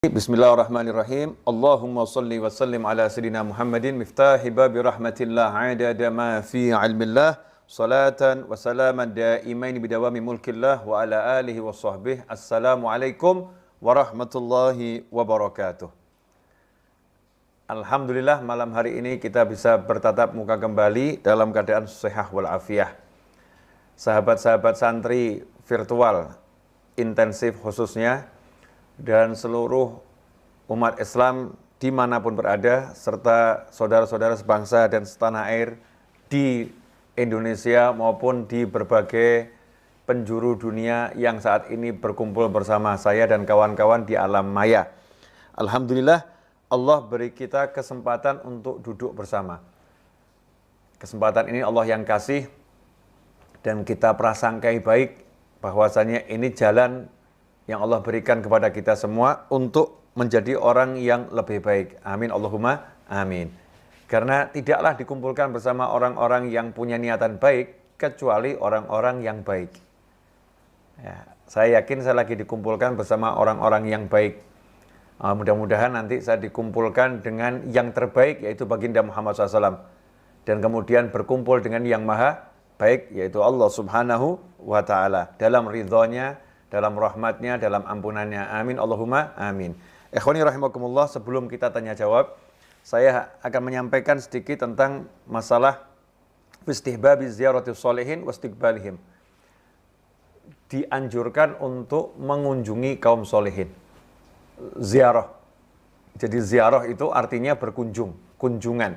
Bismillahirrahmanirrahim. Allahumma salli wa sallim ala sayyidina Muhammadin miftahi babi rahmatillah adada ma fi ilmillah salatan wa salaman daimain bidawami mulkillah wa ala alihi wa sahbihi. Assalamualaikum warahmatullahi wabarakatuh. Alhamdulillah malam hari ini kita bisa bertatap muka kembali dalam keadaan sehat walafiat. Sahabat-sahabat santri virtual intensif khususnya dan seluruh umat Islam dimanapun berada, serta saudara-saudara sebangsa dan setanah air di Indonesia maupun di berbagai penjuru dunia yang saat ini berkumpul bersama saya dan kawan-kawan di alam maya. Alhamdulillah, Allah beri kita kesempatan untuk duduk bersama. Kesempatan ini Allah yang kasih dan kita prasangkai baik bahwasanya ini jalan yang Allah berikan kepada kita semua untuk menjadi orang yang lebih baik. Amin Allahumma amin. Karena tidaklah dikumpulkan bersama orang-orang yang punya niatan baik kecuali orang-orang yang baik. Ya, saya yakin saya lagi dikumpulkan bersama orang-orang yang baik. Mudah-mudahan nanti saya dikumpulkan dengan yang terbaik, yaitu baginda Muhammad SAW. Dan kemudian berkumpul dengan yang maha baik, yaitu Allah Subhanahu wa Ta'ala. Dalam ridhonya, dalam rahmatnya, dalam ampunannya. Amin Allahumma amin. Ikhwani rahimakumullah, sebelum kita tanya jawab, saya akan menyampaikan sedikit tentang masalah istihbabi ziyaratis sholihin wa istiqbalihim. Dianjurkan untuk mengunjungi kaum sholihin. Ziarah. Jadi ziarah itu artinya berkunjung, kunjungan.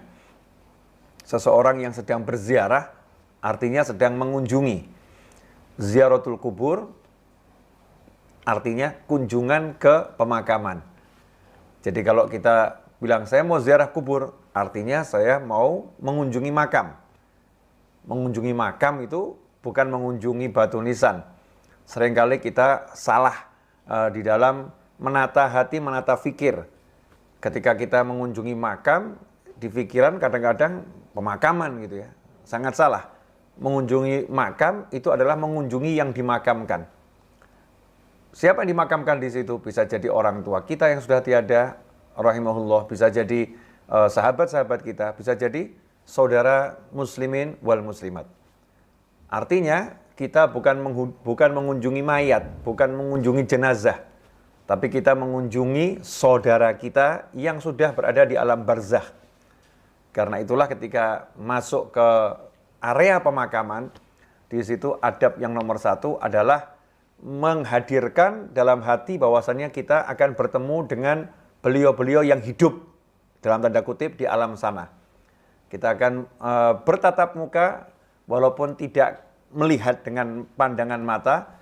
Seseorang yang sedang berziarah artinya sedang mengunjungi. Ziaratul kubur artinya kunjungan ke pemakaman. Jadi kalau kita bilang saya mau ziarah kubur, artinya saya mau mengunjungi makam. Mengunjungi makam itu bukan mengunjungi batu nisan. Seringkali kita salah di dalam menata hati, menata fikir. Ketika kita mengunjungi makam, di pikiran kadang-kadang pemakaman gitu ya. Sangat salah. Mengunjungi makam itu adalah mengunjungi yang dimakamkan. Siapa yang dimakamkan di situ? Bisa jadi orang tua kita yang sudah tiada, rahimahullah. Bisa jadi sahabat-sahabat kita. Bisa jadi saudara muslimin wal muslimat. Artinya kita bukan mengunjungi mayat, bukan mengunjungi jenazah. Tapi kita mengunjungi saudara kita yang sudah berada di alam barzakh. Karena itulah ketika masuk ke area pemakaman, di situ adab yang nomor satu adalah menghadirkan dalam hati bahwasannya kita akan bertemu dengan beliau-beliau yang hidup dalam tanda kutip di alam sana. Kita akan bertatap muka walaupun tidak melihat dengan pandangan mata,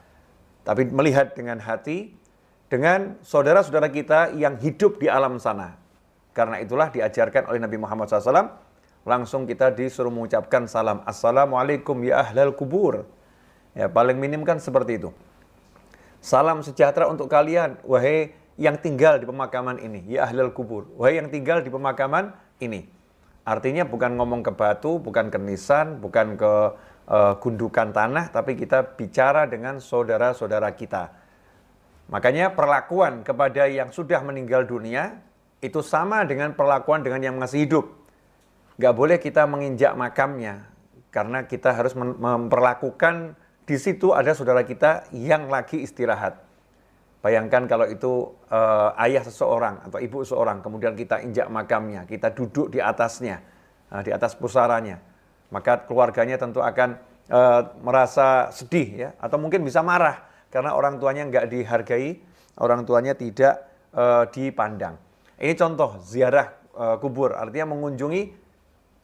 tapi melihat dengan hati dengan saudara-saudara kita yang hidup di alam sana. Karena itulah diajarkan oleh Nabi Muhammad SAW, langsung kita disuruh mengucapkan salam. Assalamualaikum ya ahlal kubur. Ya, paling minim kan seperti itu. Salam sejahtera untuk kalian, wahai yang tinggal di pemakaman ini. Ya ahlal kubur, wahai yang tinggal di pemakaman ini. Artinya bukan ngomong ke batu, bukan ke nisan, bukan ke gundukan tanah, tapi kita bicara dengan saudara-saudara kita. Makanya perlakuan kepada yang sudah meninggal dunia, itu sama dengan perlakuan dengan yang masih hidup. Gak boleh kita menginjak makamnya, karena kita harus memperlakukan. Di situ ada saudara kita yang lagi istirahat. Bayangkan kalau itu ayah seseorang atau ibu seseorang, kemudian kita injak makamnya, kita duduk di atasnya, di atas pusaranya. Maka keluarganya tentu akan merasa sedih, ya, atau mungkin bisa marah karena orang tuanya nggak dihargai, orang tuanya tidak dipandang. Ini contoh ziarah kubur, artinya mengunjungi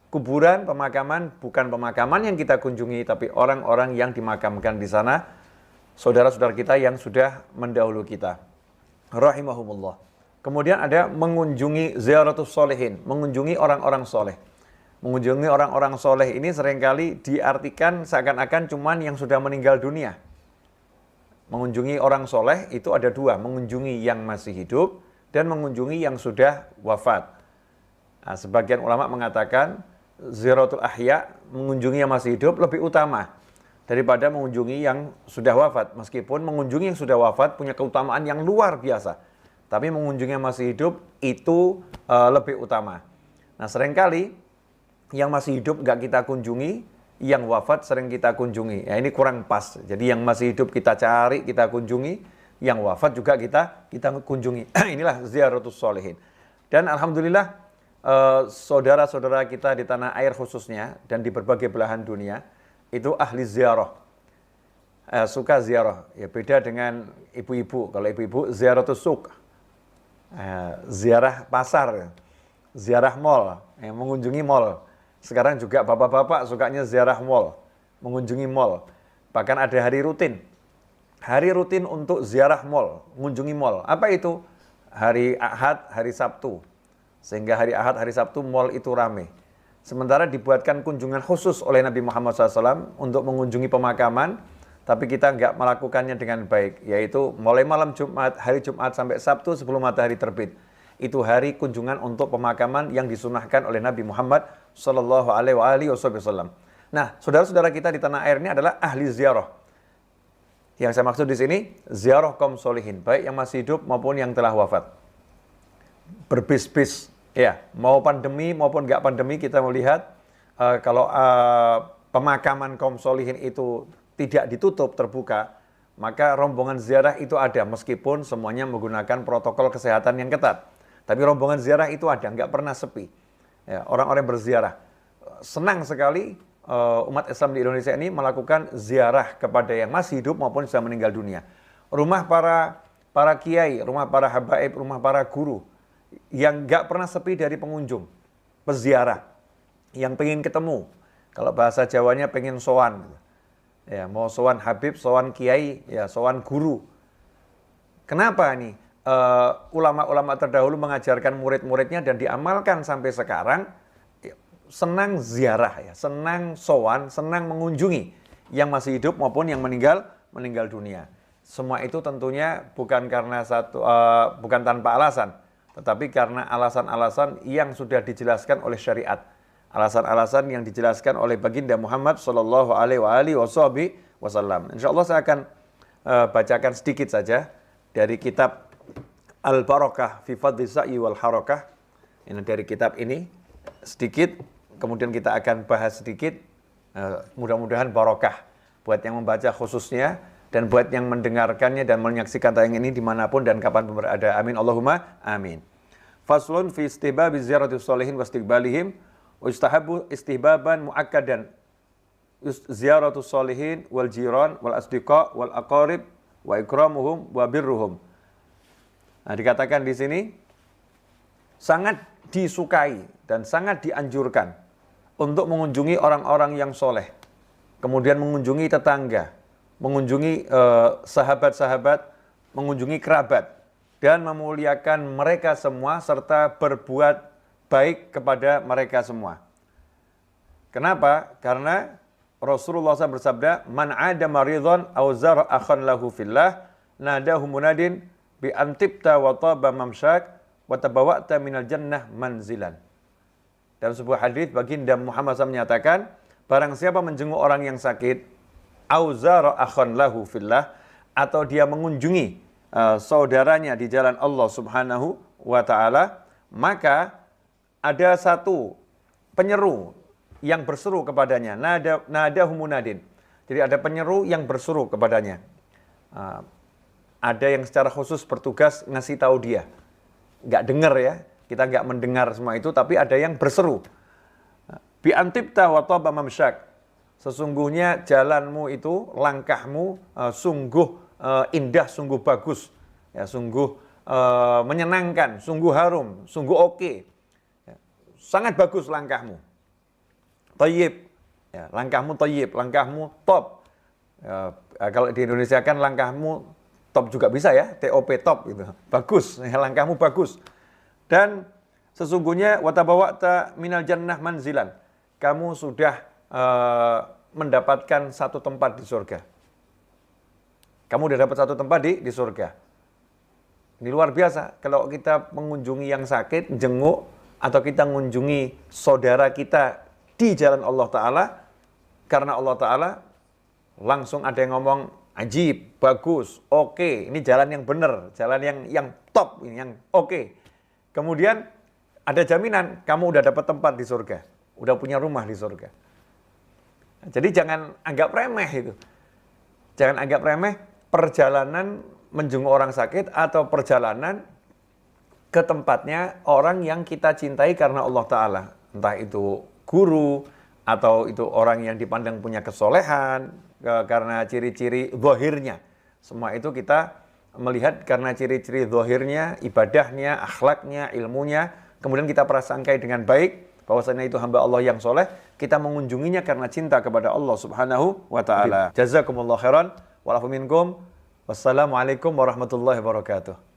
kuburan, pemakaman, bukan pemakaman yang kita kunjungi, tapi orang-orang yang dimakamkan di sana, saudara-saudara kita yang sudah mendahulu kita. Rahimahumullah. Kemudian ada mengunjungi ziyaratus sholihin, mengunjungi orang-orang soleh. Mengunjungi orang-orang soleh ini seringkali diartikan seakan-akan cuman yang sudah meninggal dunia. Mengunjungi orang soleh itu ada dua, mengunjungi yang masih hidup dan mengunjungi yang sudah wafat. Nah, sebagian ulama mengatakan ziyaratul ahya, mengunjungi yang masih hidup lebih utama daripada mengunjungi yang sudah wafat. Meskipun mengunjungi yang sudah wafat punya keutamaan yang luar biasa. Tapi mengunjungi yang masih hidup itu lebih utama. Nah seringkali yang masih hidup nggak kita kunjungi, yang wafat sering kita kunjungi. Ya ini kurang pas. Jadi yang masih hidup kita cari, kita kunjungi, yang wafat juga kita kunjungi. Inilah ziyaratus sholihin. Dan alhamdulillah saudara-saudara kita di tanah air khususnya dan di berbagai belahan dunia itu ahli ziarah. Suka ziarah. Ya beda dengan ibu-ibu. Kalau ibu-ibu ziyaratus suq. Ziarah pasar, ziarah mall, mengunjungi mall. Sekarang juga bapak-bapak sukanya ziarah mall, mengunjungi mall. Bahkan ada hari rutin untuk ziarah mall, mengunjungi mall. Apa itu? Hari Ahad, hari Sabtu. Sehingga hari Ahad, hari Sabtu mall itu rame. Sementara dibuatkan kunjungan khusus oleh Nabi Muhammad SAW untuk mengunjungi pemakaman, tapi kita nggak melakukannya dengan baik, yaitu mulai malam Jumat, hari Jumat sampai Sabtu sebelum matahari terbit. Itu hari kunjungan untuk pemakaman yang disunahkan oleh Nabi Muhammad Sallallahu Alaihi Wasallam. Nah, saudara-saudara kita di tanah air ini adalah ahli ziarah. Yang saya maksud di sini, ziarah kaum solihin, baik yang masih hidup maupun yang telah wafat. Berbis-bis, ya, mau pandemi maupun nggak pandemi kita melihat kalau pemakaman kaum solihin itu tidak ditutup, terbuka, maka rombongan ziarah itu ada, meskipun semuanya menggunakan protokol kesehatan yang ketat. Tapi rombongan ziarah itu ada, nggak pernah sepi. Ya, orang-orang berziarah. Senang sekali umat Islam di Indonesia ini melakukan ziarah kepada yang masih hidup maupun sudah meninggal dunia. Rumah para kiai, rumah para habaib, rumah para guru, yang nggak pernah sepi dari pengunjung, peziarah, yang pengen ketemu. Kalau bahasa Jawanya pengen sowan. Ya, mau sowan habib, sowan kiai, ya sowan guru. Kenapa nih? Ulama-ulama terdahulu mengajarkan murid-muridnya dan diamalkan sampai sekarang, senang ziarah, ya, senang sowan, senang mengunjungi yang masih hidup maupun yang meninggal dunia. Semua itu tentunya bukan karena bukan tanpa alasan, tetapi karena alasan-alasan yang sudah dijelaskan oleh syariat. Alasan-alasan yang dijelaskan oleh baginda Muhammad Sallallahu Alaihi Wasallam. Insya Allah saya akan bacakan sedikit saja dari kitab Al-Barakah fi Fadli Sa'i wal Harakah. Ini dari kitab ini sedikit, kemudian kita akan bahas sedikit. Mudah-mudahan barokah buat yang membaca khususnya dan buat yang mendengarkannya dan menyaksikan tayangan ini dimanapun dan kapanpun berada. Amin Allahumma amin. Faslun fi istihbabi ziyaratis sholihin wa istiqbalihim. Ustahabu istihbaban muakkadan ziyaratus sholihin wal jiran wal asdiqa wal aqarib wa ikramuhum wa birruhum. Nah, dikatakan di sini sangat disukai dan sangat dianjurkan untuk mengunjungi orang-orang yang soleh, kemudian mengunjungi tetangga, mengunjungi sahabat-sahabat, mengunjungi kerabat, dan memuliakan mereka semua serta berbuat baik kepada mereka semua. Kenapa? Karena Rasulullah SAW bersabda, "Man 'ada maridhan aw zara akhan lahu fillah, nadahu munadin bi antibta wa taba mamsyak wa tabawa'ta minal jannah manzilan." Dalam sebuah hadis baginda Muhammad SAW menyatakan, barang siapa menjenguk orang yang sakit, aw zara akhan lahu fillah, atau dia mengunjungi saudaranya di jalan Allah Subhanahu wa taala, maka ada satu penyeru yang berseru kepadanya, nadahu munadin. Jadi ada penyeru yang berseru kepadanya. Ada yang secara khusus bertugas ngasih tahu dia. Nggak dengar ya, kita nggak mendengar semua itu, tapi ada yang berseru. Bi antibta wa taba mamsyak. Sesungguhnya jalanmu itu, langkahmu sungguh indah, sungguh bagus, ya, sungguh menyenangkan, sungguh harum, sungguh oke. Sangat bagus langkahmu. Thayyib, ya, langkahmu thayyib, langkahmu top. Ya, kalau di Indonesia kan langkahmu top juga bisa ya, TOP top gitu. Bagus, ya, langkahmu bagus. Dan sesungguhnya watabawa'ta minal jannah manzilan. Kamu sudah mendapatkan satu tempat di surga. Kamu sudah dapat satu tempat di surga. Ini luar biasa. Kalau kita mengunjungi yang sakit, jenguk, atau kita mengunjungi saudara kita di jalan Allah Ta'ala, karena Allah Ta'ala langsung ada yang ngomong, ajib, bagus, oke, ini jalan yang benar, jalan yang top, ini yang oke. Kemudian ada jaminan kamu udah dapat tempat di surga, udah punya rumah di surga. Jadi jangan anggap remeh itu. Jangan anggap remeh perjalanan menjenguk orang sakit atau perjalanan ke tempatnya orang yang kita cintai karena Allah Ta'ala. Entah itu guru, atau itu orang yang dipandang punya kesolehan, karena ciri-ciri zahirnya. Semua itu kita melihat karena ciri-ciri zahirnya, ibadahnya, akhlaknya, ilmunya. Kemudian kita prasangkai dengan baik, bahwasanya itu hamba Allah yang soleh. Kita mengunjunginya karena cinta kepada Allah Subhanahu wa Ta'ala. Jazakumullah khairan. Walafu minkum. Wassalamualaikum warahmatullahi wabarakatuh.